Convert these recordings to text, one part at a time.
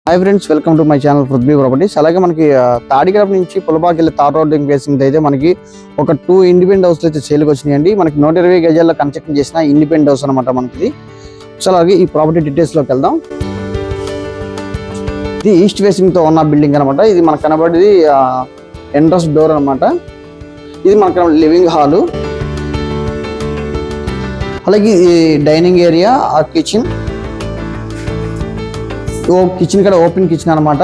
Hi friends, welcome to my channel Prithvi properties. అలాగే మనకి తాడిగడప నుంచి పులపాకి వెళ్ళి తార్ రోడ్ ఫేసింగ్ అయితే మనకి ఒక 2 ఇండిపెండెంట్ హౌస్లు అయితే సేల్కి వచ్చినాయండి. మనకి 120 గజాల్లో కన్స్ట్రక్షన్ చేసిన ఇండిపెండెంట్ హౌస్ అనమాట మనకి. సో అలాగే ఈ ప్రాపర్టీ డీటెయిల్స్లోకి వెళ్దాం. ఇది ఈస్ట్ ఫేసింగ్ తో ఉన్న బిల్డింగ్ అనమాట. ఇది మనకు కనబడేది ఎంట్రన్స్ డోర్ అనమాట. ఇది మనకు లివింగ్ హాలు, అలాగే డైనింగ్ ఏరియా, కిచెన్ కూడా ఓపెన్ కిచెన్ అనమాట.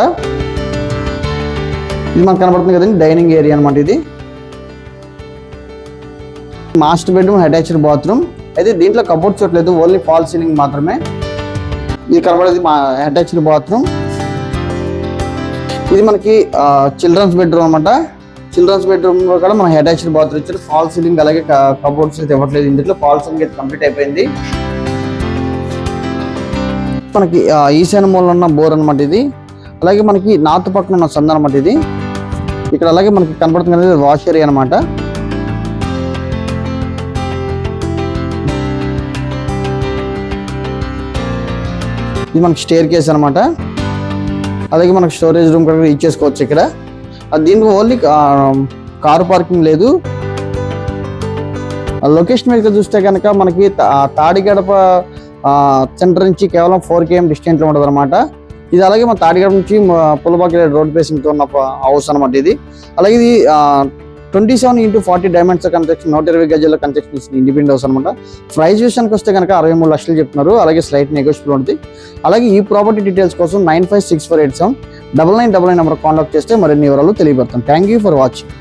ఇది మనకు కనబడుతుంది కదండి డైనింగ్ ఏరియా అనమాట. ఇది మాస్టర్ బెడ్రూమ్, అటాచ్డ్ బాత్రూమ్. అయితే దీంట్లో కబోర్డ్ చూడలేదు, ఓన్లీ ఫాల్ సీలింగ్ మాత్రమే. ఇది కనబడేది మా అటాచ్డ్ బాత్రూమ్. ఇది మనకి చిల్డ్రన్స్ బెడ్రూమ్ అనమాట. చిల్డ్రన్స్ బెడ్రూమ్ లో కూడా మనం అటాచ్డ్ బాత్రూమ్ ఇచ్చారు. ఫాల్ సీలింగ్ అలాగే కబోర్డ్స్ అయితే ఇవ్వట్లేదు. ఇందులో ఫాల్ సీలింగ్ అయితే కంప్లీట్ అయిపోయింది. మనకి ఈశాన్య మూలలో ఉన్న బోర్ అనమాట ఇది. అలాగే మనకి నార్త్ పక్కన ఉన్న సంద అనమాట ఇది. ఇక్కడ అలాగే మనకి కనపడుతుంది వాష్ ఏరియా అనమాట. ఇది మనకి స్టేర్ కేస్ అనమాట. అలాగే మనకి స్టోరేజ్ రూమ్ కూడా ఇచ్చేసుకోవచ్చు ఇక్కడ. దీనికి ఓన్లీ కారు పార్కింగ్ లేదు. లొకేషన్ మీద చూస్తే కనుక మనకి తాడిగడప సెంటర్ నుంచి కేవలం 4 km డిస్టెన్స్ లో ఉంటుంది అనమాట. ఇది అలాగే మన తాడిగడప నుంచి పులపాకి రోడ్ ఫేసింగ్ తో ఉన్న హౌస్ అనమాట ఇది. అలాగే ఇది 27x40 డైమండ్స్ కన్స్ట్రక్షన్ 120 గజాల కన్స్ట్రక్షన్ ఇండిపెండెంట్ హౌస్ అనమాట. ప్రైస్ విషయానికి వస్తే కనుక 63 లక్షలు చెప్తున్నారు. అలాగే స్లైట్ నెగోషియబుల్ ఉంటుంది. అలాగే ఈ ప్రాపర్టీ డీటెయిల్స్ కోసం 9564879999 నెంబర్ కాంటాక్ట్ చేస్తే మరిన్ని వివరాలు తెలియబడతాం. Thank you for watching.